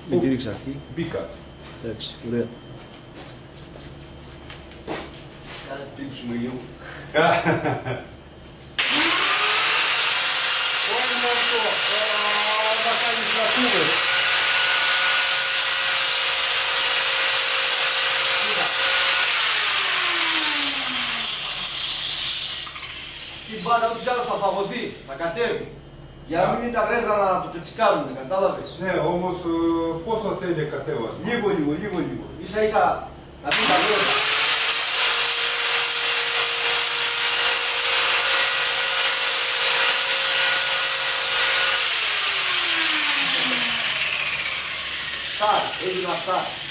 Μην τη ρίξει αρχή. Μπήκα. Εντάξει, ωραία. Κάτσε τύψουμε λίγο. Όχι μόνο αυτό. Να κάνεις να πούμε. Την μπάτα τους άλλους θα φαγωθεί, θα κατέβει. Για να μην είναι τα γρέζα να το πετσικάρουνε, κατάλαβες. Ναι, όμως πόσο θέλει κατέβασμα. Λίγο. Ίσα ίσα να πει τα γρέζα. Στάρ, έγινα στάρ.